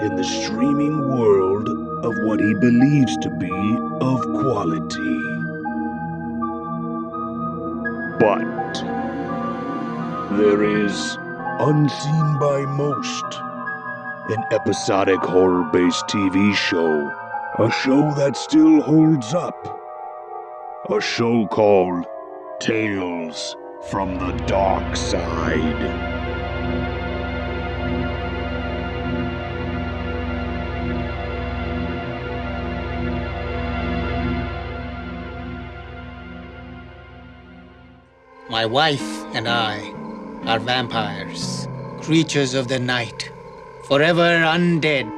in the streaming world of what he believes to be of quality. But there is, unseen by most, an episodic horror-based TV show. A show that still holds up. A show called Tales from the Darkside. My wife and I are vampires, creatures of the night, forever undead.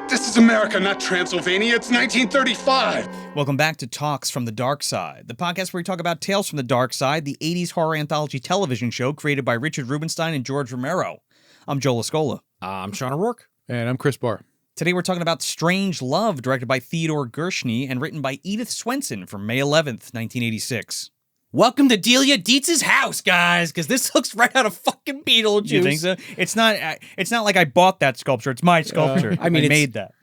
This is America, not Transylvania. It's 1935. Welcome back to Talks from the Darkside, the podcast where we talk about Tales from the Darkside, the 80s horror anthology television show created by Richard Rubinstein and George Romero. I'm Joel Escola. I'm Sean O'Rourke. And I'm Chris Barr. Today we're talking about Strange Love, directed by Theodore Gershuny and written by Edith Swensen from May 11th, 1986. Welcome to Delia Dietz's house, guys, because this looks right out of fucking Beetlejuice. You think so? It's not like I bought that sculpture. It's my sculpture. I made that.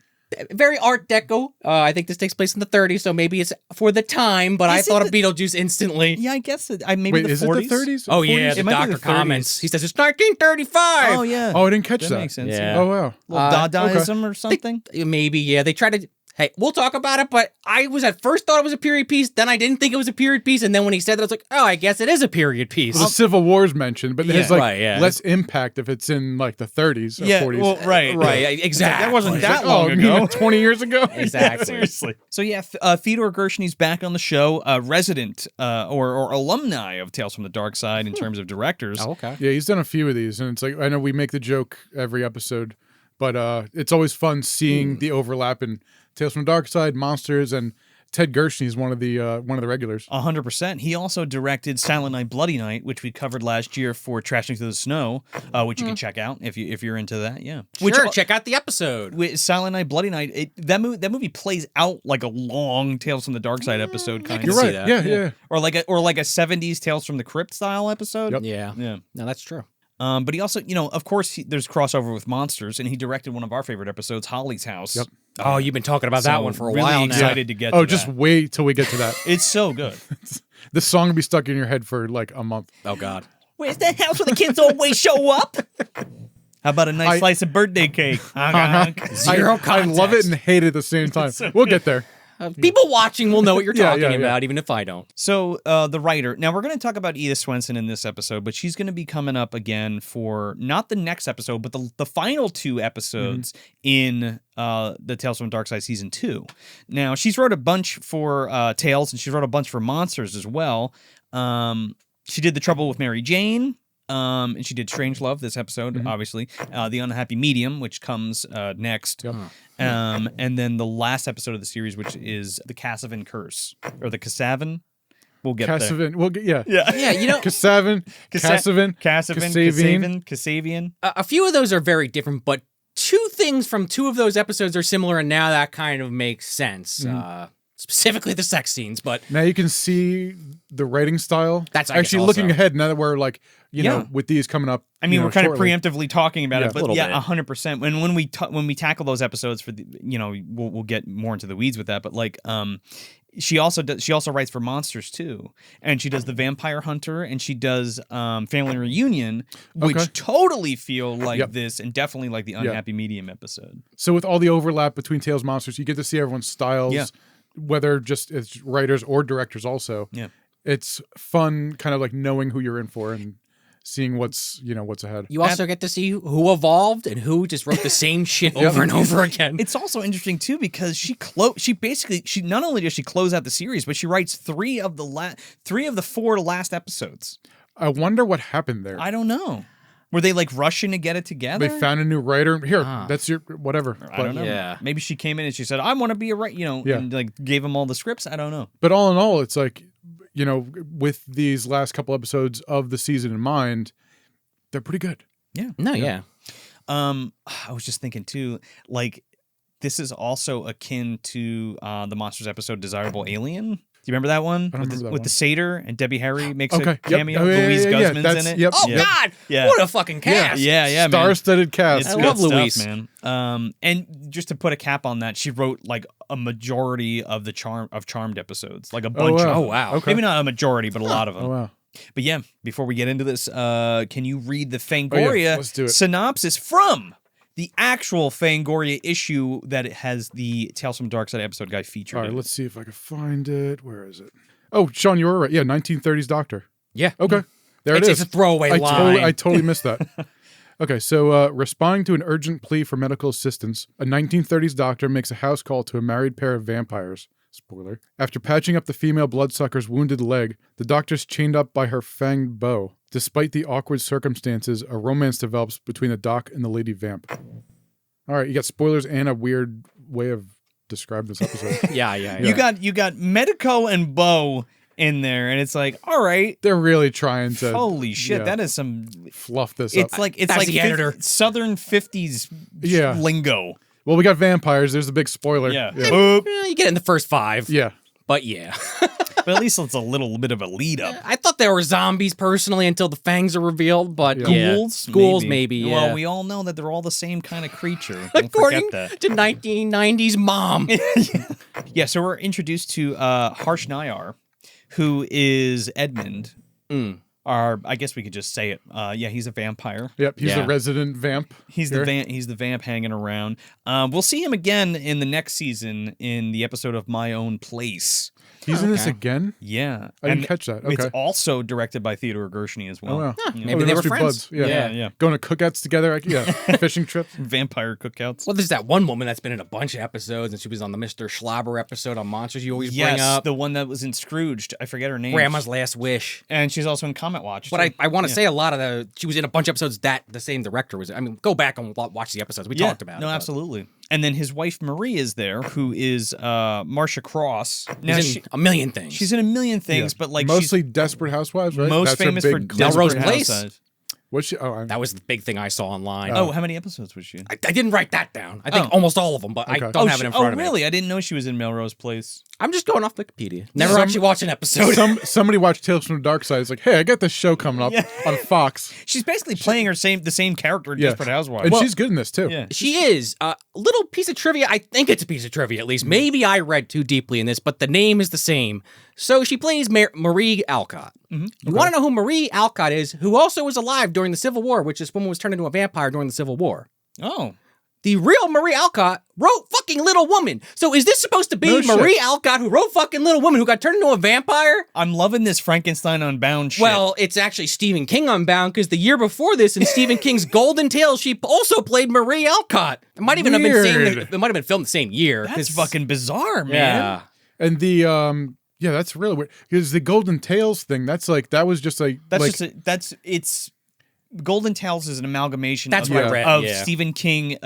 Very Art Deco. I think this takes place in the 30s, so maybe it's for the time, but I thought of Beetlejuice instantly. Yeah, I guess maybe the 40s. Is it the 30s? Oh, yeah, 40s? the doctor comments. He says it's 1935. Oh, yeah. Oh, I didn't catch that. Makes sense. Yeah. Oh, wow. Little Dadaism or something? Maybe, yeah. They try to... Hey, we'll talk about it, but I was at first thought it was a period piece, then I didn't think it was a period piece, and then when he said that, I was like, oh, I guess it is a period piece. Well, the Civil War's mentioned, but there's right, less impact if it's in like the 30s or 40s. Well, right. Exactly. That wasn't that Like, long ago. 20 years ago? Exactly. Seriously. So yeah, Theodore Gershuny's back on the show, resident or alumni of Tales from the Darkside in terms of directors. Oh, okay. Yeah, he's done a few of these, and it's like, I know we make the joke every episode, but it's always fun seeing the overlap in Tales from the Darkside, Monsters, and Ted Gershuny is one of the regulars. 100%. He also directed Silent Night, Bloody Night, which we covered last year for Trashing Through the Snow, which you can check out if you're into that. Yeah, Sure, check out the episode. With Silent Night, Bloody Night, that movie plays out like a long Tales from the Darkside episode, kind of. You're right. Yeah. Or like a 70s Tales from the Crypt style episode. Yep. Yeah. Yeah. No, that's true. But he also, of course, there's crossover with Monsters, and he directed one of our favorite episodes, Holly's House. Yep. Oh, you've been talking about that one for a really while now. Excited to get. Oh, to just that. wait till we get to that. It's so good. This song will be stuck in your head for like a month. Oh, God. Where's that house where the kids always show up? How about a nice slice of birthday cake? Zero I love it and hate it at the same time. We'll get there. People watching will know what you're talking yeah. about, even if I don't. So the writer. Now we're going to talk about Edith Swensen in this episode, but she's going to be coming up again for not the next episode, but the final two episodes in the Tales from Darkside season 2. Now she's wrote a bunch for Tales, and she wrote a bunch for Monsters as well. She did The Trouble with Mary Jane. And she did Strange Love this episode, obviously. The Unhappy Medium, which comes next. Yep. And then the last episode of the series, which is The Casavan Curse. Or The Casavan. We'll get there. Casavan. We'll get, yeah. Yeah, Casavan. Casavian. a few of those are very different, but two things from two of those episodes are similar, and now that kind of makes sense. Specifically the sex scenes, but... Now you can see the writing style. That's actually looking ahead now that we're like, you know, with these coming up. I mean, we're kind shortly. of preemptively talking about it, but little yeah, bit. 100%. When we tackle those episodes for the, we'll get more into the weeds with that, but like, she also writes for Monsters too, and she does The Vampire Hunter, and she does Family Reunion, which totally feel like this, and definitely like the Unhappy Medium episode. So with all the overlap between Tales Monsters, you get to see everyone's styles, whether just as writers or directors also. Yeah. It's fun kind of like knowing who you're in for and seeing what's ahead. You also get to see who evolved and who just wrote the same shit over and over again. It's also interesting too because she not only does she close out the series, but she writes three of the 4 last episodes. I wonder what happened there. I don't know. Were they like rushing to get it together? They found a new writer. Here, that's your whatever. I don't know. Yeah. Maybe she came in and she said, "I want to be a writer," and like gave them all the scripts. I don't know. But all in all, it's like, with these last couple episodes of the season in mind, they're pretty good. Yeah. No, yeah. I was just thinking too, like this is also akin to the Monsters episode "Desirable Alien." you remember that one? I don't remember that with one. the satyr and Debbie Harry makes Okay. a cameo. Yep. Oh, yeah, Louise yeah, Guzman's that's- in it. yep. Oh Yep. God! Yeah. What a fucking cast! Yeah, man. Star-studded cast. It's I good love stuff, Louise. man. And just to put a cap on that, she wrote like a majority of the Charmed episodes, like a bunch wow. of them. Oh wow! Okay. Maybe not a majority, but a lot of them. Oh wow. But yeah, before we get into this, can you read the Fangoria let's do it. synopsis from the actual Fangoria issue that it has the Tales from Darkside episode guy featured? All right, in it? let's see if I can find it. Where is it? Oh, Sean, you were right. Yeah, 1930s Doctor. Yeah. Okay. There It's it is. a throwaway line. I totally missed that. Okay, so responding to an urgent plea for medical assistance, a 1930s doctor makes a house call to a married pair of vampires. Spoiler. After patching up the female bloodsucker's wounded leg, the doctor's chained up by her fanged bow. Despite the awkward circumstances, a romance develops between the doc and the lady vamp. All right, you got spoilers and a weird way of describing this episode. Yeah. You got Medico and Bo in there, and it's like, all right, They're really trying to holy shit, yeah, that is some. fluff this It's up. like That's the fif- editor. Southern 50s Yeah. lingo. Well, we got vampires. There's the big spoiler. Yeah. Yeah. Boop. You get it in the first 5. Yeah. But yeah. But at least it's a little bit of a lead up. I thought there were zombies personally until the fangs are revealed, but yeah. Ghouls? Ghouls, maybe, yeah. Well, we all know that they're all the same kind of creature. Don't According forget that. to 1990s mom. Yeah, so we're introduced to Harsh Nayyar, who is Edmund. I guess we could just say it. Yeah, he's a vampire. Yep. He's Yeah. the resident vamp. He's here. the vamp hanging around. We'll see him again in the next season in the episode of My Own Place. He's in this again? Yeah, I didn't catch that. It's Okay. also directed by Theodore Gershuny as well. Oh, wow. Maybe Oh, they were must be friends. buds. Yeah. Yeah. Going to cookouts together. Yeah. Fishing trips. Vampire cookouts. Well, there's that one woman that's been in a bunch of episodes, and she was on the Mr. Schlabber episode on Monsters you always bring Yes, up. the one that was in Scrooged. I forget her name. Grandma's Last Wish. And she's also in Comet Watch. But too. I want to say a lot of she was in a bunch of episodes that the same director was in. I mean, go back and watch the episodes. We talked about it. No, but absolutely. And then his wife Marie is there, who is Marcia Cross. Now She's in a million things. she's in a million things, but like Mostly Desperate Housewives, right? she's most That's her famous for big Melrose Desperate Place. Housewives. What's she? Oh, that was the big thing I saw online. Oh, how many episodes was she in? I didn't write that down. I think Oh. almost all of them, but I Okay. don't have it in front of me. really? I didn't know she was in Melrose Place. I'm just going off Wikipedia. Never actually watched an episode. Somebody watched Tales from the Dark Side. It's like, hey, I got this show coming up on Fox. She's basically playing the same character in Yeah. Desperate Housewives. And she's good in this too. yeah. She is. A little piece of trivia. I think it's a piece of trivia, at least. Maybe I read too deeply in this, but the name is the same. So she plays Marie Alcott. You want to know who Marie Alcott is, who also was alive during the Civil War, which this woman was turned into a vampire during the Civil War. Oh. The real Marie Alcott wrote fucking Little Woman. So is this supposed to be No shit. Marie Alcott who wrote fucking Little Woman who got turned into a vampire? I'm loving this Frankenstein Unbound shit. Well, it's actually Stephen King Unbound because the year before this in Stephen King's Golden Tales, she also played Marie Alcott. It might even have been Weird. it might have been filmed the same year. that's 'cause- fucking bizarre, man. Yeah. And the yeah, that's really weird. Because the Golden Tales thing, that's like that was just like It's Golden Tales is an amalgamation That's of, what I read, of yeah. Stephen King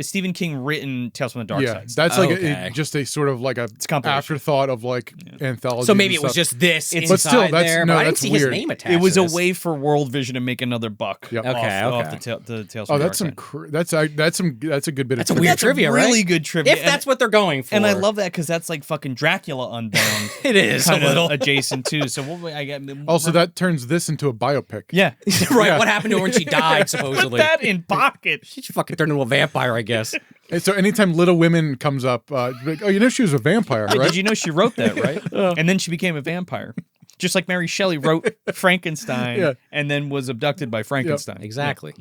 Stephen King written Tales from the Dark yeah, Side. that's like Okay. just a sort of like a compilation. afterthought of like anthology. So maybe and it was stuff. just this But inside still, that's- there, no, but I didn't that's see weird. his name attached. It was to a this. way for World Vision to make another buck. Yep. Off, Okay, off okay. the Tales Oh, from the that's Dark Side. that's a good bit That's of a weird That's trivia, a right? really good trivia. If that's what they're going for. And I love that because that's like fucking Dracula Unbound. it is a kind of little. adjacent too. So I get Also, that turns this into a biopic. yeah. right, Yeah. what happened to her when she died, Put supposedly? that in pocket. She fucking turned into a vampire, I guess. And so anytime Little Women comes up, like, oh, you know she was a vampire, Hey, right? did you know she wrote that, right? And then she became a vampire. Just like Mary Shelley wrote Frankenstein Yeah. and then was abducted by Frankenstein. Exactly.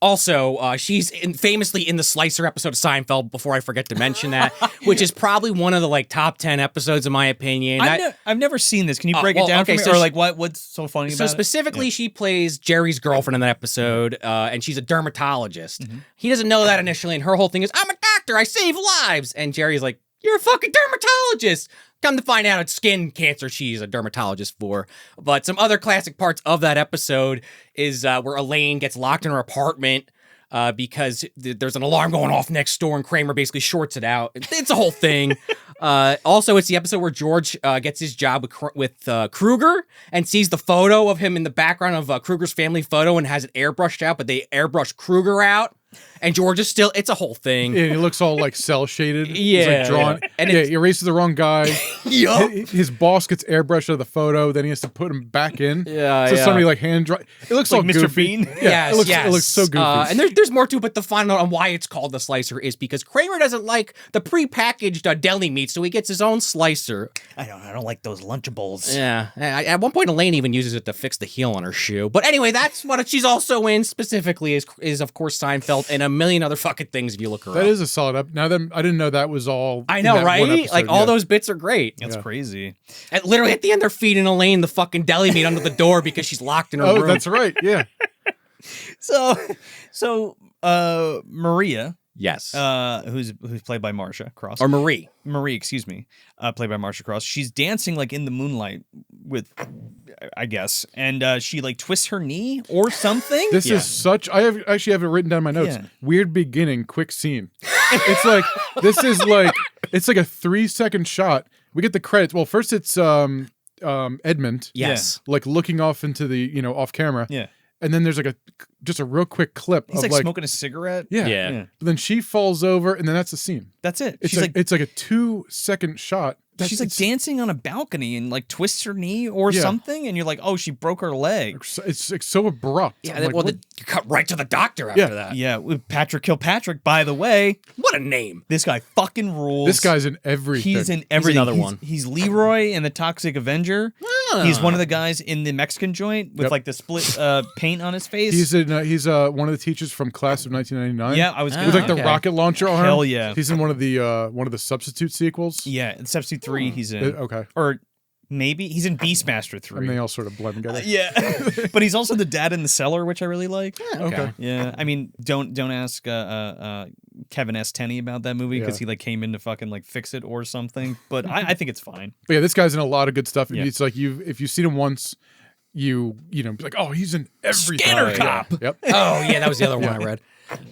Also, she's famously in the Slicer episode of Seinfeld, before I forget to mention that, which is probably one of the like top 10 episodes in my opinion. I've never seen this. Can you break well, it down okay, for me? so Or she- like what's so funny So about specifically, she plays Jerry's girlfriend in that episode, and she's a dermatologist. He doesn't know that initially, and her whole thing is, I'm a doctor, I save lives. And Jerry's like, you're a fucking dermatologist. Come to find out, it's skin cancer she's a dermatologist for. But some other classic parts of that episode is where Elaine gets locked in her apartment because there's an alarm going off next door, and Kramer basically shorts it out. It's a whole thing. Also, it's the episode where George gets his job with Kruger and sees the photo of him in the background of Kruger's family photo and has it airbrushed out, but they airbrush Kruger out. And George is still, it's a whole thing. Yeah, he looks all like cell shaded. He's Yeah, like drawn. yeah. And yeah, he erases the wrong guy. Yup. His boss gets airbrushed out of the photo, then he has to put him back in. Yeah, so yeah. somebody like hand draw. It looks Like all Mr. goofy. Bean? Yeah, Yes, it looks so goofy. And there's more to it, but the final note on why it's called the slicer is because Kramer doesn't like the prepackaged deli meat, so he gets his own slicer. I don't like those Lunchables. Yeah. At one point, Elaine even uses it to fix the heel on her shoe. But anyway, that's what she's also in specifically is of course Seinfeld and a million other fucking things if you look her That up. is a solid up. Now then, I didn't know that was all. I in know, that one right? episode, Like all those bits are great. That's crazy. And literally at the end, they're feeding Elaine the fucking deli meat under the door because she's locked in her Oh, room. that's right. Yeah. So Maria, Yes. who's played by Marcia Cross. Or Marie. Marie, excuse me, played by Marcia Cross. She's dancing like in the moonlight with, I guess, and she like twists her knee or something. This is such. I actually have it written down in my notes. Yeah. Weird beginning, quick scene. It's like this is like it's like a 3-second shot. We get the credits. Well, first it's Edmund. Yes. Like looking off into the off camera. Yeah. And then there's like just a real quick clip He's of like smoking a cigarette. Yeah. Yeah. But then she falls over, and then that's the scene. That's it. It's She's like it's like a 2-second shot. she's like dancing on a balcony and like twists her knee or Yeah. something, and you're like, oh, she broke her leg. It's like so abrupt. Yeah, I'm like, well, what? you cut right to the doctor after Yeah. that. Yeah, with Patrick Kilpatrick. By the way, What a name. this guy fucking rules. This guy's in everything. He's in everything. another one. He's Leroy in the Toxic Avenger. He's one of the guys in the Mexican joint with Yep. like the split paint on his face. He's one of the teachers from Class of 1999. yeah, I was Ah, With like the okay. rocket launcher arm. Hell yeah. He's in one of the substitute sequels. Yeah, in Substitute 3 he's in. Okay. Or maybe he's in Beastmaster 3. And they all sort of blend together. Yeah. But he's also the dad in the cellar, which I really like. Okay. Yeah. I mean, don't ask Kevin S. Tenney about that movie because he like came in to fucking like fix it or something. But I think it's fine. But yeah, this guy's in a lot of good stuff. And Yeah. it's like if you've seen him once, you know, be like, oh, he's in everything. Skinner Yeah. Cop. Yep. Oh, yeah, that was the other one I read.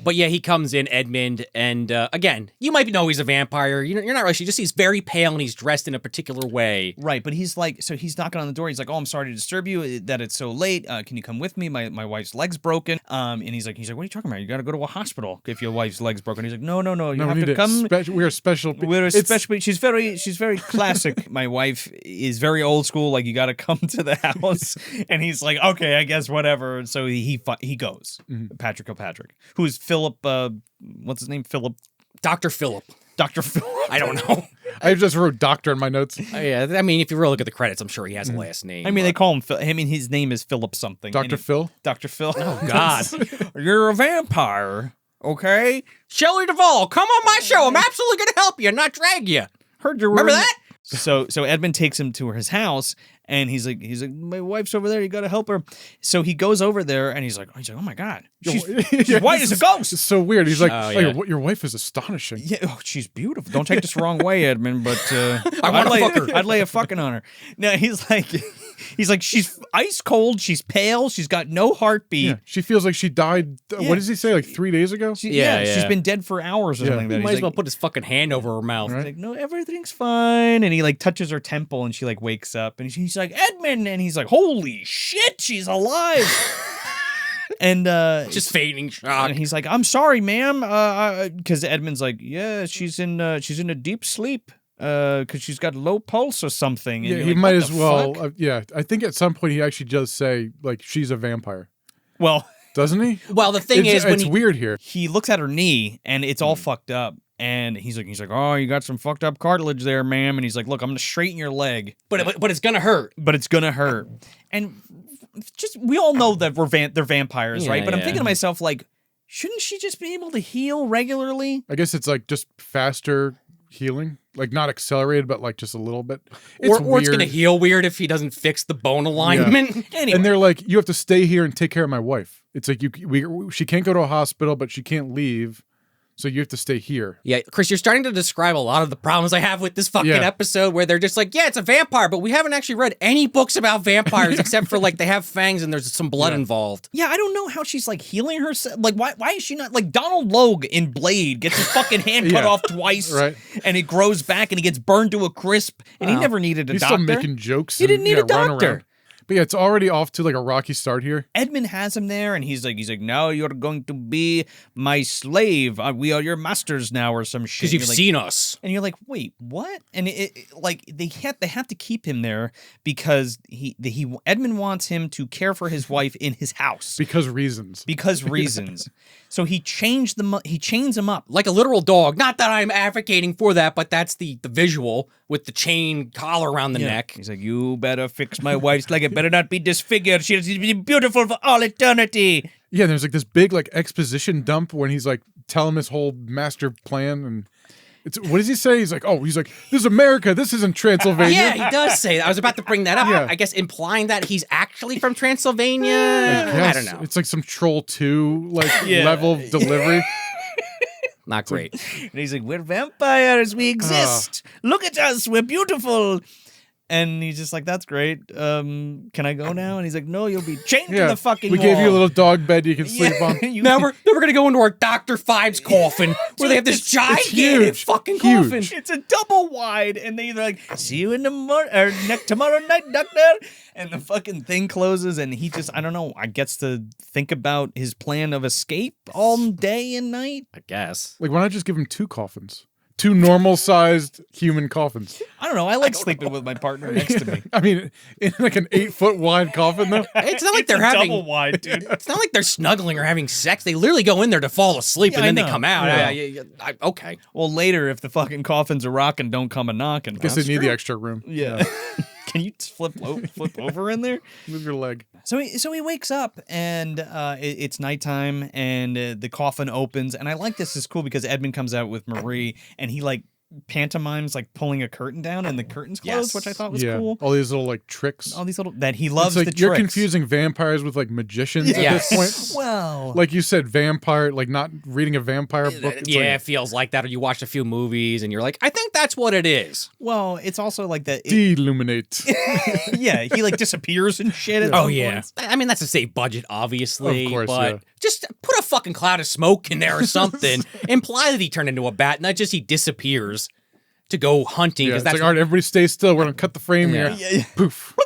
But yeah, he comes in, Edmund, and again, you might know he's a vampire. You're not really. Just he's very pale and he's dressed in a particular way. Right, but he's like, so he's knocking on the door. He's like, "Oh, I'm sorry to disturb you. That it's so late. Can you come with me? My wife's leg's broken." And he's like, "What are you talking about? You got to go to a hospital if your wife's leg's broken." He's like, "No. You No, we have need to come. we're a special. We're a it's- special. She's very classic. My wife is very old school. Like you got to come to the house." And he's like, "Okay, I guess whatever." And so he goes. Patrick Kilpatrick, who is Philip. What's his name? Philip. Dr. Philip. Dr. Philip. I don't know. I just wrote doctor in my notes. Yeah, I mean, if you really look at the credits, I'm sure he has a last name. I mean, they call him Phil. I mean, his name is Philip something. Dr. Phil? Dr. Phil. Oh, God. You're a vampire, okay? Shelley Duvall, come on my show. I'm absolutely going to help you, not drag you. Heard you Remember that? So Edmund takes him to his house, and he's like, my wife's over there. You got to help her. So he goes over there, and he's like, oh my God, she's white as a ghost. It's so weird. He's like, Oh, oh, yeah. your wife is astonishing. Yeah, she's beautiful. Don't take this the wrong way, Edmund, but I wanna fuck her. I'd lay a fucking on her. Now he's like, she's ice cold. She's pale. She's got no heartbeat. Yeah. She feels like she died. Yeah. What does he say? Like 3 days ago? Yeah. She's been dead for hours or something. He Like that. might He's as well like, put his fucking hand over her mouth. he's like, no, everything's fine. And he like touches her temple, and she like wakes up, and he's like, Edmund, and he's like, holy shit, she's alive. And Just fainting shock. and he's like, I'm sorry, ma'am, because Edmund's like, yeah, she's in a deep sleep, because she's got low pulse or something. And Yeah, you're he like, might what as the well. fuck? Yeah, I think at some point he actually does say, like, she's a vampire. Well, Doesn't he? Well, the thing is, when it's he, weird here. he looks at her knee, and it's all fucked up. And he's like, oh, you got some fucked up cartilage there, ma'am. And he's like, look, I'm gonna straighten your leg, but it's gonna hurt. but it's gonna hurt. And just we all know that they're vampires, right? Yeah, But I'm yeah. thinking to myself, like, shouldn't she just be able to heal regularly? I guess it's like just faster healing, like not accelerated, but like just a little bit. Or it's weird. gonna heal weird if he doesn't fix the bone alignment. Anyway, And they're like, you have to stay here and take care of my wife. It's like she can't go to a hospital, but she can't leave, so you have to stay here. Yeah, Chris, you're starting to describe a lot of the problems I have with this fucking Yeah. episode where they're just like, yeah, it's a vampire, but we haven't actually read any books about vampires except for like they have fangs and there's some blood involved. yeah, I don't know how she's like healing herself. Like, why is she not like Donald Logue in Blade gets his fucking hand cut Yeah. off twice, Right. and it grows back and he gets burned to a crisp, and he never needed a He's doctor. still making jokes. He didn't need a run doctor. around. But yeah, it's already off to like a rocky start here. Edmund has him there, and he's like, now you're going to be my slave. We are your masters now, or some shit. Because you've You're like- seen us. And you're like, wait, what? And they have to keep him there because Edmund wants him to care for his wife in his house Because reasons. So he chains him up. Like a literal dog. Not that I'm advocating for that, but that's the visual with the chain collar around the neck. He's like, you better fix my wife's leg. It better not be disfigured. She has to be beautiful for all eternity. Yeah, there's like this big like exposition dump when he's like telling his whole master plan and what does he say? He's like, this is America. This isn't Transylvania. Yeah, he does say that. I was about to bring that up. Yeah. I guess implying that he's actually from Transylvania. I don't know. It's like some Troll 2 level of delivery. Not great. And he's like, we're vampires. We exist. Look at us. We're beautiful. And he's just like, that's great. Can I go now? And he's like, no, you'll be chained to the fucking We wall. gave you a little dog bed you can sleep on. Now we're gonna go into our Dr. Five's coffin where they have this gigantic huge. fucking Huge. coffin. It's a double wide, and they're like, see you in the tomorrow night, doctor. And the fucking thing closes, and he just, I don't know, I gets to think about his plan of escape all day and night. I guess. Like, why not just give him 2 coffins? 2 normal-sized human coffins. I don't know. I like sleeping with my partner next to me. I mean, in like an 8-foot wide coffin, though. It's not like they're It's a having double wide, dude. It's not like they're snuggling or having sex. They literally go in there to fall asleep and I then they know. come out. Yeah. Okay. Well, later, if the fucking coffins are rocking, don't come a knocking. Guess they need the extra room. Yeah. Can you flip over in there? Move your leg. So he wakes up and it's nighttime and the coffin opens, and I like this. It's cool because Edmund comes out with Marie and he like pantomimes like pulling a curtain down and the curtains close, Yes. which I thought was cool. All these little like tricks. All these little that he loves It's like the you're tricks. confusing vampires with like magicians at Yes. this point. Well, Like you said, vampire, like not reading a vampire book. It's Yeah, like, it feels like that. Or you watch a few movies and you're like, I think that's what it is. well, it's also like that. Deluminate. Yeah, he like disappears and shit. At Oh, some yeah. points. I mean, that's a safe budget, obviously. Of course, but yeah. just put a fucking cloud of smoke in there or something. Imply that he turned into a bat, not just he disappears to go hunting. Yeah, Because it's that's like, all right, everybody stay still. We're going to cut the frame Yeah. here. Yeah. Poof.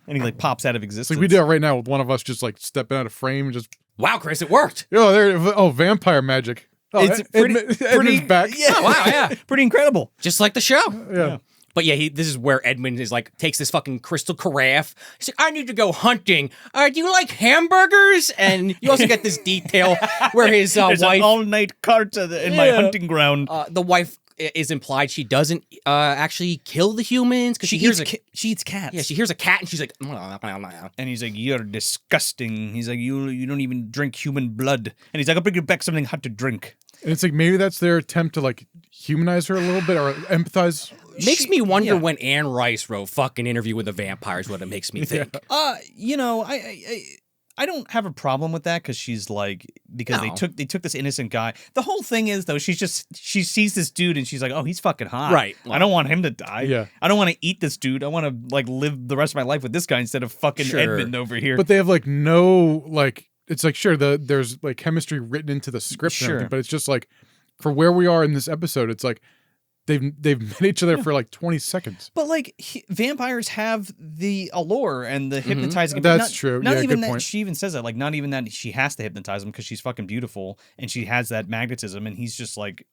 And he like pops out of It's existence. like we do it right now with one of us just like stepping out of frame and just, wow, Chris, it worked. vampire magic. Oh, It's Edmund's back. Yeah, Oh, wow, yeah. pretty incredible. Just like the show. Yeah. But yeah, this is where Edmund is like, takes this fucking crystal carafe. He's like, I need to go hunting. Do you like hamburgers? And you also get this detail where his There's wife, an all-night cart in my hunting ground. the wife is implied she doesn't actually kill the humans because She eats cats. yeah, she hears a cat and she's like, And he's like, you're disgusting. He's like, you don't even drink human blood. And he's like, I'll bring you back something hot to drink. And it's like maybe that's their attempt to like humanize her a little bit or empathize. makes me wonder yeah. when Anne Rice wrote fucking Interview with the Vampires, what it makes me think. I don't have a problem with that because she's like because No. they took this innocent guy. The whole thing is though she sees this dude and she's like, oh, he's fucking hot. Right. I don't want him to die. Yeah. I don't want to eat this dude. I want to like live the rest of my life with this guy instead of fucking Sure. Edmund over here. But they have like no like it's like sure there's like chemistry written into the script and Sure. everything, but it's just like for where we are in this episode, it's like they've met each other for like 20 seconds. But like vampires have the allure and the hypnotizing. That's true. Not Yeah, even good that point. she even says that. Like not even that she has to hypnotize him because she's fucking beautiful and she has that magnetism. And he's just like,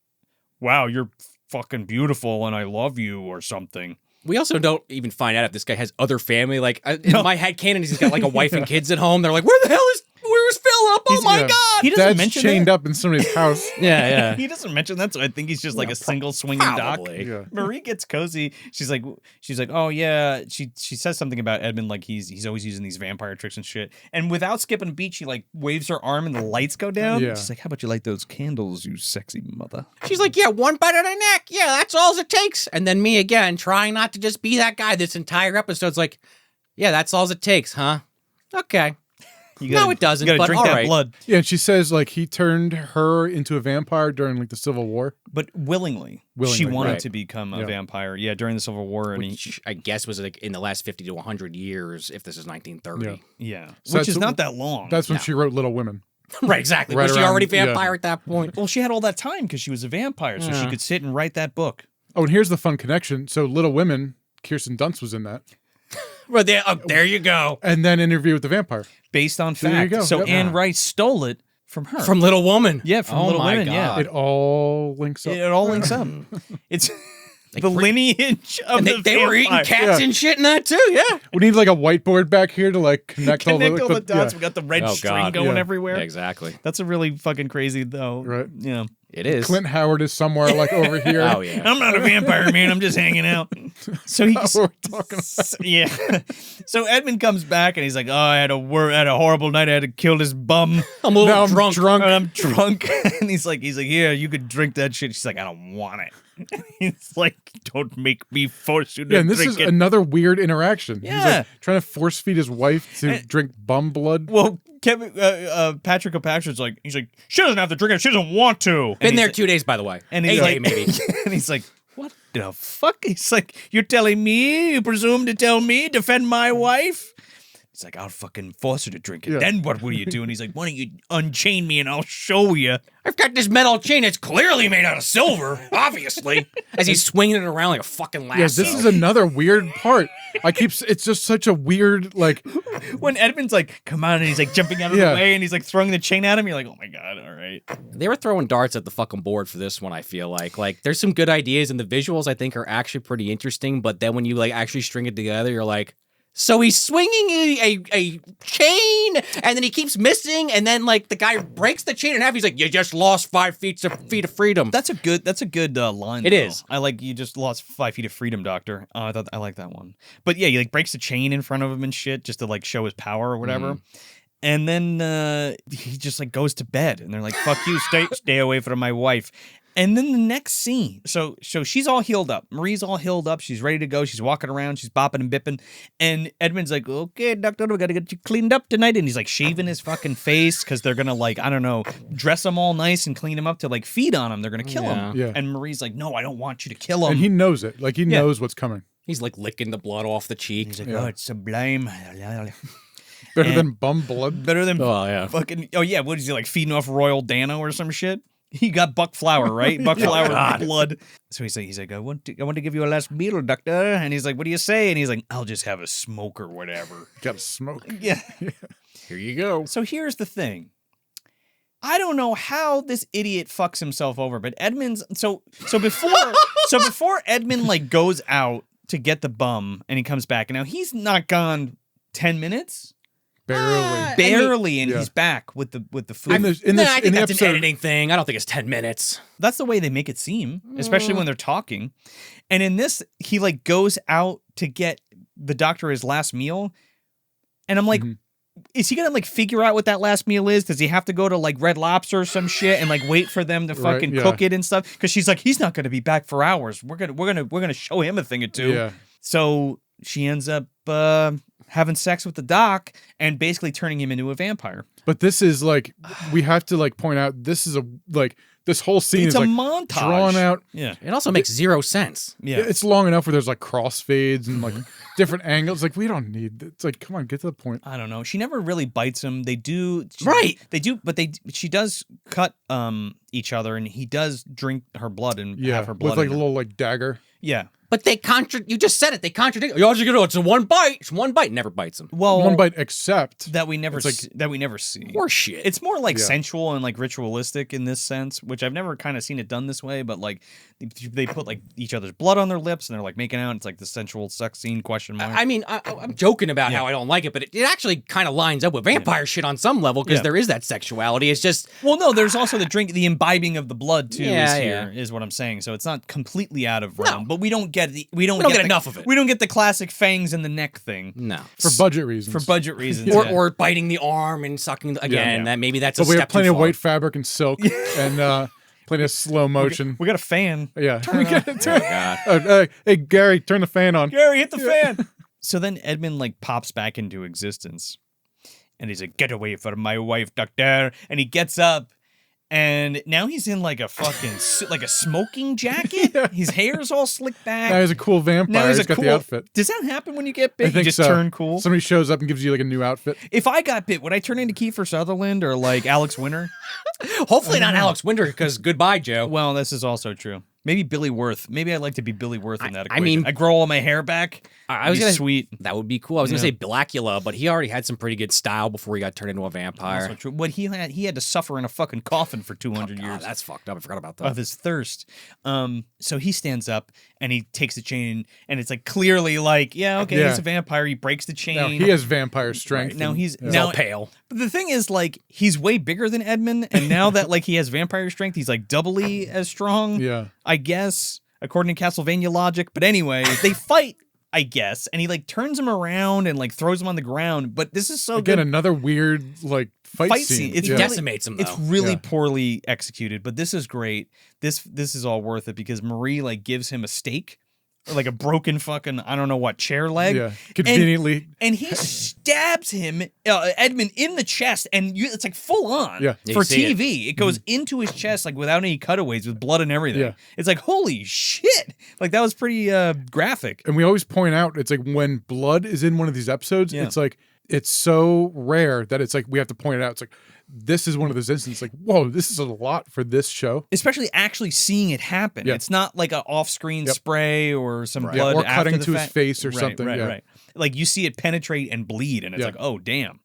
"Wow, you're fucking beautiful and I love you" or something. We also don't even find out if this guy has other family. Like, in my headcanon, he's got like a wife and kids at home. They're like, where's Philip? Oh my yeah. God. He doesn't Dad's mention chained that. up in somebody's house. Yeah, He doesn't mention that, so I think he's just like a single swinging dock. probably. Yeah. Marie gets cozy. She's like, oh yeah. She says something about Edmund, like he's always using these vampire tricks and shit. And without skipping a beat, she like waves her arm and the lights go down. Yeah. She's like, how about you light those candles, you sexy mother? She's like, yeah, one bite of the neck. Yeah, that's all it takes. And then me again, trying not to just be that guy this entire episode's like, yeah, that's all it takes, huh? Okay. No, it doesn't, You gotta but drink all that right. blood, Yeah, and she says like he turned her into a vampire during like the Civil War. but willingly. She Willingly, wanted right. to become a Yeah. vampire. Yeah, during the Civil War, and Which I guess was like in the last 50 to 100 years, if this is 1930. yeah, So which is that's- not that long. That's when she wrote Little Women. Right, exactly. Right Was she around- already yeah. vampire at that point? well, she had all that time because she was a vampire, so she Yeah. could sit and write that book. Oh, and here's the fun connection. So Little Women, Kirsten Dunst was in that. Well, there you go. and then Interview with the Vampire. Based on There you fact. go. So Yep. Anne Rice stole it from her. From Little Woman. Yeah, from Oh Little my Women, yeah. God. It all links up. It all links up. It's the lineage of And the they were eating vampire. cats and shit in that too, yeah. We need like a whiteboard back here to like connect all the dots. yeah. We got the red Oh, string God. going Yeah. everywhere. Exactly. That's a really fucking crazy though. Right. Yeah. It is. Clint Howard is somewhere like over here. Oh, yeah. I'm not a vampire, man. I'm just hanging out. So he's What we're talking about. yeah. So Edmund comes back and he's like, "Oh, I had a horrible night. I had to kill this bum. I'm a little Now I'm drunk. And I'm drunk." And he's like, "Yeah, you could drink that shit." She's like, "I don't want it." He's like, "Don't make me force you to Yeah, and this drink is it." another weird interaction. He's Yeah. like trying to force feed his wife to drink bum blood. Well, Kevin, Patrick Kilpatrick's like, he's like, "She doesn't have to drink it. She doesn't want to." Been And there he's 2 days, by the way. And he's AJ, like, maybe. and he's like, "What the fuck?" He's like, "You're telling me? You presume to tell me? Defend my wife?" He's like, "I'll fucking force her to drink it. Yeah. Then what will you do?" And he's like, "Why don't you unchain me and I'll show you?" I've got this metal chain. It's clearly made out of silver, obviously. As he's swinging it around like a fucking lasso. Yeah, this is another weird part. It's just such a weird, like, When Edmund's like, "Come on," and he's like jumping out of Yeah. the way and he's like throwing the chain at him, you're like, "Oh my God, all right." They were throwing darts at the fucking board for this one, I feel like. Like, there's some good ideas, and the visuals, I think, are actually pretty interesting. But then when you, like, actually string it together, you're like, so he's swinging a chain, and then he keeps missing, and then, like, the guy breaks the chain in half. He's like, you just lost 5 feet of freedom. That's a good line. It though. is. I like, "You just lost 5 feet of freedom, Doctor." I like that one. But yeah, he like breaks the chain in front of him and shit just to like show his power or whatever. And then he just like goes to bed, and they're like, "Fuck you, stay away from my wife." And then the next scene, so she's all healed up. Marie's all healed up. She's ready to go. She's walking around. She's bopping and bipping. And Edmund's like, "Okay, Doctor, we got to get you cleaned up tonight." And he's like shaving his fucking face because they're going to like, I don't know, dress him all nice and clean him up to like feed on him. They're going to kill him. Yeah. And Marie's like, "No, I don't want you to kill him." and he knows it. Like, he Yeah. knows what's coming. He's, like, licking the blood off the cheek. He's like, Yeah. "Oh, it's sublime." Better And- than bum blood. Better than Oh, yeah. fucking, oh yeah, what is he like feeding off Royal Dano or some shit? He got buck flour, right? Buck flour blood. So he's like, I want to give you a last meal, Doctor. And he's like, "What do you say?" And he's like, "I'll just have a smoke or whatever." Gotta smoke. Yeah. Here you go. So here's the thing. I don't know how this idiot fucks himself over, but Edmund's so before Edmund like goes out to get the bum and he comes back, and now he's not gone 10 minutes. Barely. And Yeah. he's back with the food. I I think in that's the an episode, editing thing. I don't think it's 10 minutes. That's the way they make it seem, especially when they're talking. And in this, he like goes out to get the Doctor his last meal. And I'm like, is he gonna like figure out what that last meal is? Does he have to go to like Red Lobster or some shit and like wait for them to Right, fucking yeah. cook it and stuff? Because she's like, he's not gonna be back for hours. We're gonna show him a thing or two. Yeah. So she ends up having sex with the Doc and basically turning him into a vampire. But this is like, we have to like point out, this is this whole scene It's is a like montage. drawn out. Yeah. It also makes zero sense. Yeah. It's long enough where there's like crossfades and like different angles. Like, we don't need, it's like, come on, get to the point. I don't know. She never really bites him. They do, Right. They do, but she does cut each other, and he does drink her blood and Yeah. have her blood. With like in a her- little like dagger. yeah. But they you just said it. They contradict. You're gonna. It's a one bite. It's one bite. Never bites him. Well, One bite, except that we never It's like- see. Horse shit. It's more like Yeah. sensual and like ritualistic in this sense, which I've never kind of seen it done this way. But like they put like each other's blood on their lips and they're like making out. It's like the sensual sex scene ? I mean, I'm joking about how I don't like it, but it actually kind of lines up with vampire shit on some level because Yeah. there is that sexuality. It's just Well, no, there's also the imbibing of the blood too. Yeah, is here is what I'm saying. So it's not completely out of realm, but we don't get we don't get the- enough of it. We don't get the classic fangs in the neck thing no. for budget reasons. for budget reasons. Or yeah. or biting the arm and sucking again. Yeah. That maybe that's But a we step have plenty too of far. white fabric and silk and plenty of slow motion. we got a fan. Yeah. Oh, God. Hey, Gary, turn the fan on. Gary, hit the fan. So then Edmund like pops back into existence, and he's like, "Get away from my wife, Doctor!" And he gets up. And now he's in like a fucking like a smoking jacket. Yeah. His hair's all slicked back. Now he's a cool vampire. He's got the outfit. Does that happen when you get bit? I think you just so. turn cool. Somebody shows up and gives you like a new outfit. If I got bit, would I turn into Kiefer Sutherland or like Alex Winter? Hopefully not Alex Winter because goodbye, Joe. Well, this is also true. Maybe Billy Worth. Maybe I'd like to be Billy Worth in that I equation. mean- I grow all my hair back. I was Be gonna sweet. That would be cool. I was gonna Yeah. say Blacula, but he already had some pretty good style before he got turned into a Also vampire. true. What he had to suffer in a fucking coffin for 200 God, years that's fucked up. I forgot about that. of his thirst. So he stands up and he takes the chain, and it's like clearly like, yeah, okay, Yeah. he's a vampire. He breaks the chain. Now he has vampire strength. Right, now and- he's yeah. He's now all pale. But the thing is, like, he's way bigger than Edmund, and now that like he has vampire strength, he's like doubly as strong. Yeah. I guess, according to Castlevania logic. But anyway, they fight, I guess, and he like turns him around and like throws him on the ground. But this is so Again, good. another weird like fight scene. It's He yeah. decimates him though. It's really Yeah. poorly executed, but this is great. This is all worth it because Marie like gives him a steak, or like a broken fucking I don't know what chair leg. Yeah. Conveniently. And he stabs him, Edmund, in the chest, and it's like full on Yeah. Yeah, for you see it. TV. It goes into his chest like without any cutaways, with blood and everything. Yeah. It's like holy shit! Like that was pretty graphic. And we always point out, it's like when blood is in one of these episodes, Yeah. it's like, it's so rare that it's like, we have to point it out. It's like, this is one of those instances like, whoa, this is a lot for this show. Especially actually seeing it happen. Yeah. It's not like an off-screen Yep. spray or some Right. blood Or after cutting the to his fact. face or Right, something. Right, yeah. right. Like you see it penetrate and bleed, and it's Yeah. like, oh damn.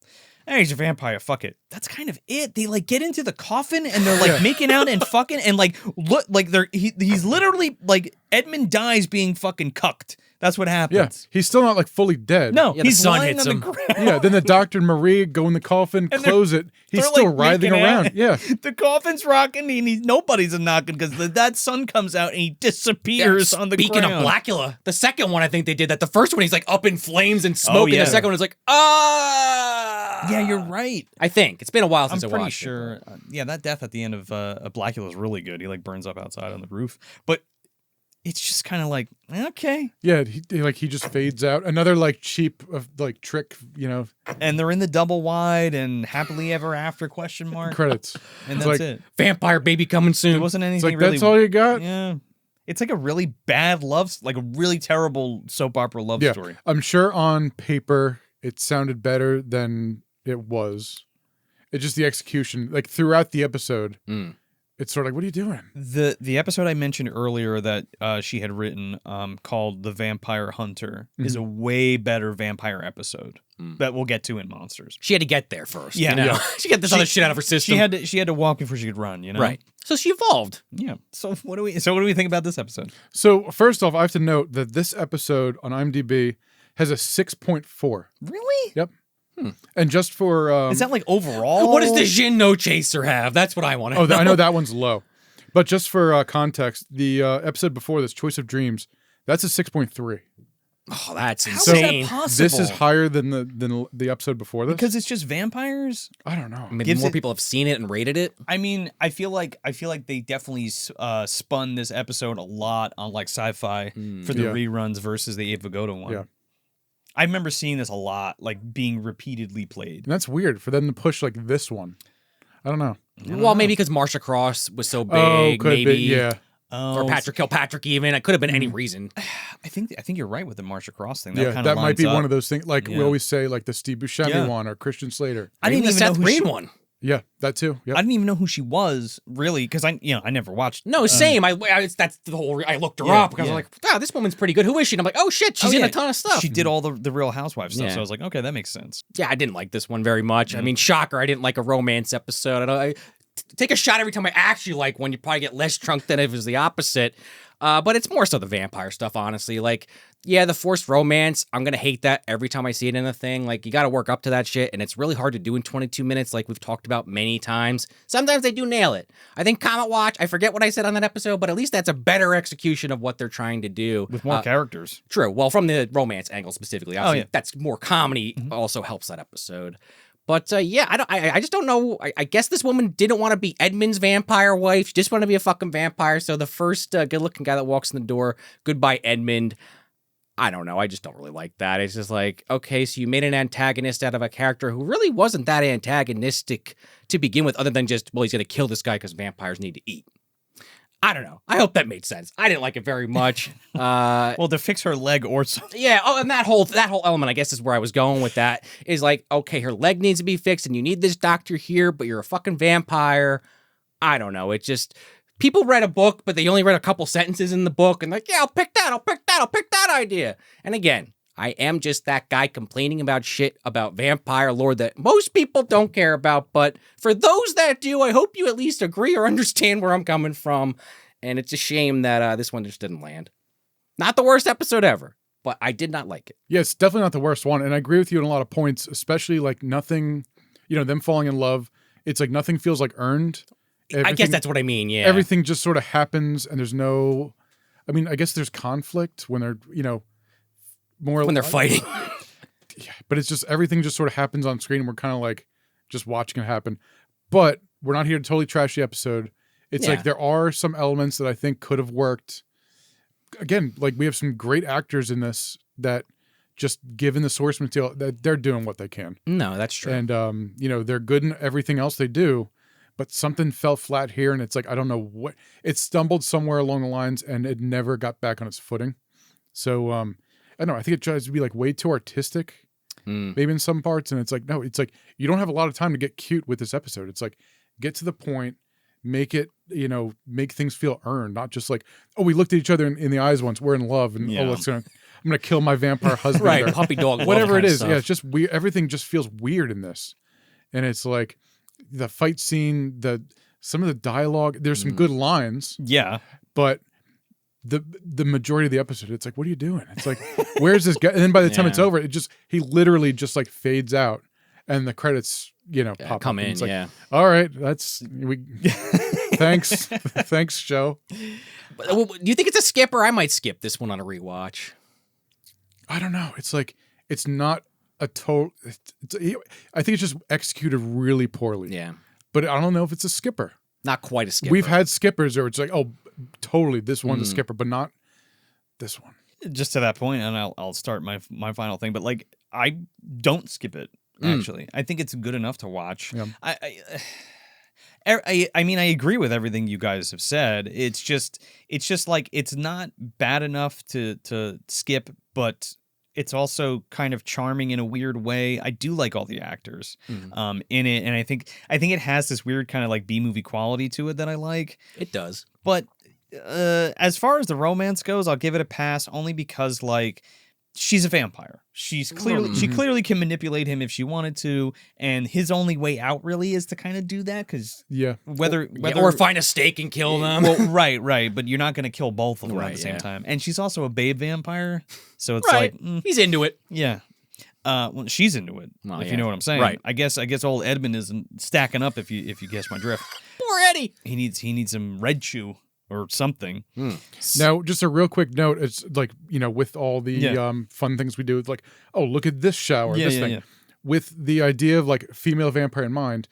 Hey, he's a vampire. Fuck it. That's kind of it. They like get into the coffin and they're like Yeah. making out and fucking and like look like he's literally like Edmund dies being fucking cucked. That's what Yeah. happens. He's still not like fully dead. No, Yeah, the he's sun lying hits on him. the ground. Yeah. Then the doctor and Marie go in the coffin, And they're- close it. He's they're, still like, writhing making around. out. Yeah. The coffin's rocking and nobody's a knocking because that sun comes out and he disappears on the Speaking ground. of Blacula, the second one I think they did that. The first one he's like up in flames and smoke, and yeah. the second one is like, Yeah, you're right. I think it's been a while I'm since I pretty watched it. sure. Yeah, that death at the end of Blacula is really good. He like burns up outside on the roof, but it's just kind of like okay. Yeah. He just fades out. Another like cheap like trick, And they're in the double wide and happily ever after ? credits. And It's that's like, it. Vampire baby coming There soon. wasn't It's anything like, really. that's all you got? Yeah, it's like a really bad like a really terrible soap opera love Yeah. story. I'm sure on paper it sounded better than it was. It's just the execution, like throughout the episode, it's sort of like, what are you doing? The episode I mentioned earlier that she had written called The Vampire Hunter is a way better vampire episode that we'll get to in Monsters. She had to get there first. Yeah. you know? Yeah. She got this other shit out of her system. She had to walk before she could run, you know? right. So she evolved. Yeah. So what do we think about this episode? So first off, I have to note that this episode on IMDb has a 6.4. Really? Yep. And just for Is that like overall? What does the Jin No Chaser have? That's what I want to know. I know that one's low, but just for context, the episode before this, Choice of Dreams, that's a 6.3. Oh, that's How is insane. that possible? This is higher than the episode before this. because it's just vampires. I don't know. Maybe gives more it- people have seen it and rated it. I mean, I feel like they definitely spun this episode a lot on like sci-fi for the Yeah. reruns versus the Abe Vigoda one. Yeah. I remember seeing this a lot, like being repeatedly played. And that's weird for them to push like this one. I don't know. Well, maybe because Marcia Cross was so big. could maybe. be. Yeah. Or Patrick Kilpatrick even. It could have been any reason. I think you're right with the Marcia Cross thing. Yeah, That that might be up. one of those things. Like we Yeah. always say, like the Steve Buscemi Yeah. one or Christian Slater. I didn't the even know Seth who Green she, one. Yeah, that too. Yep. I didn't even know who she was really because I never watched. No, same. That's the whole. I looked her Yeah, up because yeah. I was like, wow, this woman's pretty good. Who is she? And I'm like, oh shit, she's Oh, in yeah. a ton of stuff. She did all the Real Housewives stuff, Yeah. so I was like, okay, that makes sense. Yeah, I didn't like this one very much. I mean, shocker, I didn't like a romance episode. Take a shot every time I actually like one. You probably get less drunk than if it was the opposite. But it's more so the vampire stuff, honestly. Like, yeah, the forced romance, I'm going to hate that every time I see it in a thing. Like, you got to work up to that shit, and it's really hard to do in 22 minutes, like we've talked about many times. Sometimes they do nail it. I think Comet Watch, I forget what I said on that episode, but at least that's a better execution of what they're trying to do. With more characters. True. Well, from the romance angle specifically, obviously, yeah. that's more comedy also helps that episode. But yeah, I just don't know. I guess this woman didn't want to be Edmund's vampire wife. She just wanted to be a fucking vampire. So the first good-looking guy that walks in the door, goodbye Edmund. I don't know. I just don't really like that. It's just like, okay, so you made an antagonist out of a character who really wasn't that antagonistic to begin with, other than just, well, he's going to kill this guy because vampires need to eat. I don't know. I hope that made sense. I didn't like it very much. Well, to fix her leg or something. Yeah. Oh, and that whole element, I guess, is where I was going with that. Is like, okay, her leg needs to be fixed, and you need this doctor here, but you're a fucking vampire. I don't know. It just people read a book, but they only read a couple sentences in the book, and like, yeah, I'll pick that idea. And again, I am just that guy complaining about shit about vampire lore that most people don't care about. But for those that do, I hope you at least agree or understand where I'm coming from. And it's a shame that this one just didn't land. Not the worst episode ever, but I did not like it. Yeah, it's definitely not the worst one. And I agree with you on a lot of points, especially like nothing, them falling in love. It's like nothing feels like earned. I guess that's what I mean, yeah. Everything just sort of happens and there's no, I guess there's conflict when they're, more when they're fighting. Yeah, but it's just everything just sort of happens on screen and we're kind of like just watching it happen. But we're not here to totally trash the episode. It's like there are some elements that I think could have worked. Again, like we have some great actors in this that just given the source material that they're doing what they can. No, that's true. And they're good in everything else they do, but something fell flat here and it's like I don't know what it stumbled somewhere along the lines and it never got back on its footing. So I don't know, I think it tries to be like way too artistic. Maybe in some parts, and it's like, no, it's like you don't have a lot of time to get cute with this episode. It's like get to the point, make it, make things feel earned, not just like, oh, we looked at each other in the eyes once, we're in love, and I'm gonna kill my vampire husband, right? or Puppy dog, whatever it is. Yeah, it's just weird. Everything just feels weird in this, and it's like the fight scene, some of the dialogue. There's some good lines, but the majority of the episode, it's like, what are you doing? It's like, where's this guy? And then by the time it's over, he literally just like fades out, and the credits, pop come up, in. it's like, Yeah. All right, thanks, thanks, show. But, do you think it's a skip, or I might skip this one on a rewatch? I don't know. It's like it's not a total. I think it's just executed really poorly. Yeah, but I don't know if it's a skipper. Not quite a skipper. We've had skippers where it's like, oh, totally, this one's a skipper, but not this one. Just to that point, and I'll start my final thing. But like, I don't skip it. Actually, I think it's good enough to watch. Yeah. I mean, I agree with everything you guys have said. It's just like it's not bad enough to skip, but it's also kind of charming in a weird way. I do like all the actors in it, and I think it has this weird kind of like B-movie quality to it that I like. It does. But as far as the romance goes, I'll give it a pass only because like she's a vampire. She clearly can manipulate him if she wanted to, and his only way out really is to kind of do that because whether or find a stake and kill them. Well, right, but you're not going to kill both of them at the same time. And she's also a babe vampire, so it's like he's into it. Yeah. Well, she's into it. If you know what I'm saying. Right. I guess old Edmund isn't stacking up. If you guess my drift. Poor Eddie. He needs some red chew or something. Now, just a real quick note. It's like, with all the fun things we do, it's like, oh, look at this shower, this thing. Yeah. With the idea of like female vampire in mind,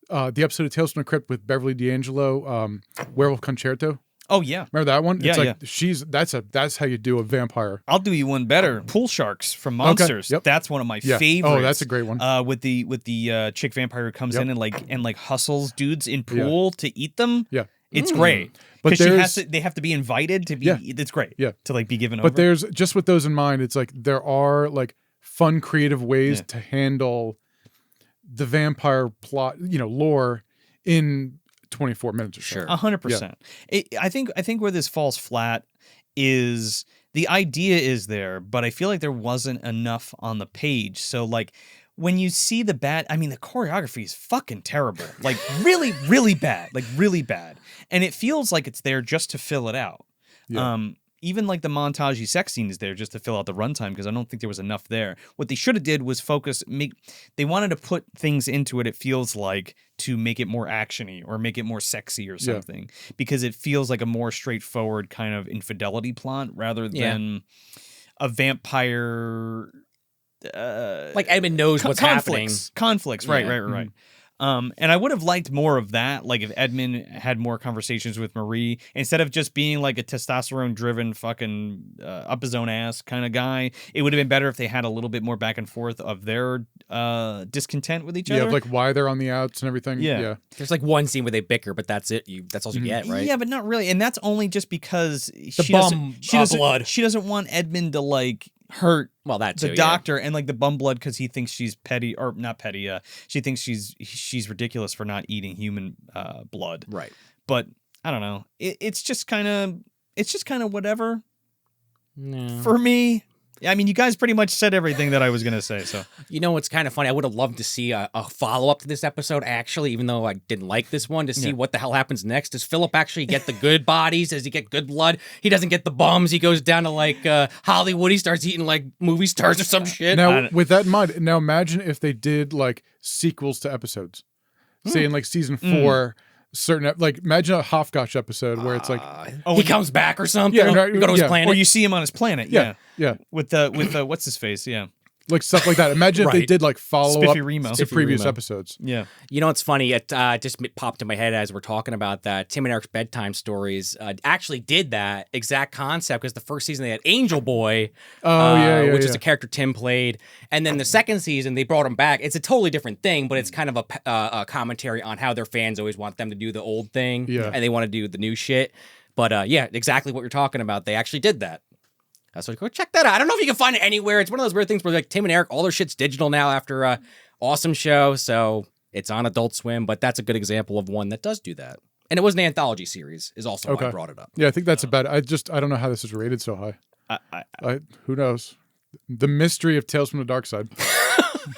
the episode of Tales from the Crypt with Beverly D'Angelo, Werewolf Concerto. Oh yeah, remember that one? Yeah, it's like that's how you do a vampire. I'll do you one better. Pool sharks from Monsters. Okay. Yep. That's one of my favorites. Oh, that's a great one. With the chick vampire who comes in and like hustles dudes in pool to eat them. Yeah. It's great. But they have to be invited to be. It's great. Yeah. To like be given over. But there's just with those in mind, it's like there are like fun, creative ways to handle the vampire plot, lore in 24 minutes or so. Sure. 100%. I think where this falls flat is the idea is there, but I feel like there wasn't enough on the page. So like when you see the choreography is fucking terrible. Like really, really bad. Like really bad. And it feels like it's there just to fill it out. Yeah. Even like the montage-y sex scene is there just to fill out the runtime because I don't think there was enough there. What they should have did was they wanted to put things into it, it feels like, to make it more action-y or make it more sexy or something. Because it feels like a more straightforward kind of infidelity plot rather than a vampire... like Edmund knows what's happening. Conflicts, right. Mm-hmm. And I would have liked more of that, like if Edmund had more conversations with Marie, instead of just being like a testosterone-driven fucking up his own ass kind of guy. It would have been better if they had a little bit more back and forth of their discontent with each other. Yeah, like why they're on the outs and everything. Yeah. There's like one scene where they bicker, but that's it. That's all you get, right? Yeah, but not really. And that's only just because she doesn't want Edmund to like hurt the doctor and like the bum blood because he thinks she's petty or not petty. She thinks she's ridiculous for not eating human blood. Right. But I don't know. It's just kind of whatever No. for me. I mean, you guys pretty much said everything that I was going to say. So You know what's kind of funny? I would have loved to see a follow-up to this episode, actually, even though I didn't like this one, to see what the hell happens next. Does Philip actually get the good bodies? Does he get good blood? He doesn't get the bums. He goes down to, like, Hollywood. He starts eating, like, movie stars or some shit. Now, with that in mind, now imagine if they did, like, sequels to episodes. Say in, like, season 4... certain, like, imagine a Hofgosh episode where it's like, he comes back or something. Yeah, no, you go to his planet. or you see him on his planet. yeah. With the what's his face? Yeah. Like stuff like that. Imagine if they Right. did like follow Spiffy up Remo. to Spiffy previous Remo. episodes. Yeah. You know what's funny? It just popped in my head as we're talking about that. Tim and Eric's Bedtime Stories actually did that exact concept because the first season they had Angel Boy, which is a character Tim played, and then the second season they brought him back. It's a totally different thing, but it's kind of a commentary on how their fans always want them to do the old thing, and they want to do the new shit. But yeah, exactly what you're talking about. They actually did that. So go check that out. I don't know if you can find it anywhere. It's one of those weird things where like Tim and Eric, all their shit's digital now after awesome show. So it's on Adult Swim, but that's a good example of one that does do that. And it was an anthology series is also why I brought it up. Yeah, I think that's about it. I don't know how this is rated so high. Who knows? The mystery of Tales from the Dark Side.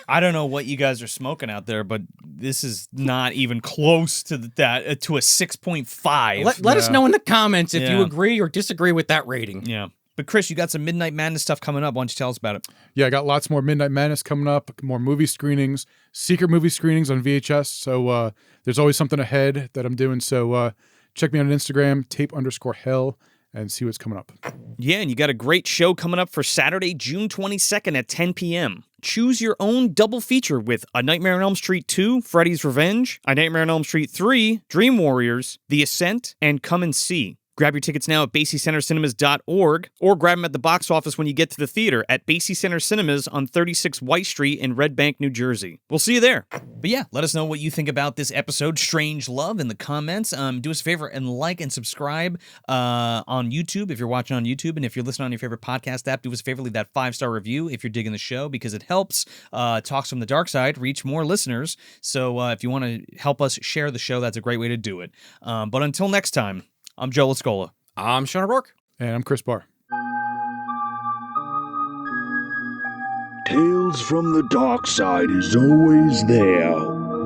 I don't know what you guys are smoking out there, but this is not even close to that to a 6.5. Let us know in the comments if you Yeah. agree or disagree with that rating. Yeah. But Chris, you got some Midnight Madness stuff coming up. Why don't you tell us about it? Yeah, I got lots more Midnight Madness coming up, more movie screenings, secret movie screenings on VHS. So there's always something ahead that I'm doing. So check me on Instagram, tape_hell, and see what's coming up. Yeah, and you got a great show coming up for Saturday, June 22nd at 10 p.m. Choose your own double feature with A Nightmare on Elm Street 2, Freddy's Revenge, A Nightmare on Elm Street 3, Dream Warriors, The Ascent, and Come and See. Grab your tickets now at BasieCenterCinemas.org or grab them at the box office when you get to the theater at Basie Center Cinemas on 36 White Street in Red Bank, New Jersey. We'll see you there. But yeah, let us know what you think about this episode, Strange Love, in the comments. Do us a favor and like and subscribe on YouTube if you're watching on YouTube. And if you're listening on your favorite podcast app, do us a favor, leave that 5-star review if you're digging the show because it helps Talks from the Dark Side reach more listeners. So if you want to help us share the show, that's a great way to do it. But until next time, I'm Joe Lascola. I'm Sean O'Rourke. And I'm Chris Barr. Tales from the Dark Side is always there,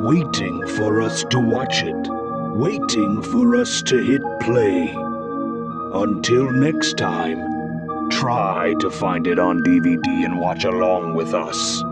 waiting for us to watch it, waiting for us to hit play. Until next time, try to find it on DVD and watch along with us.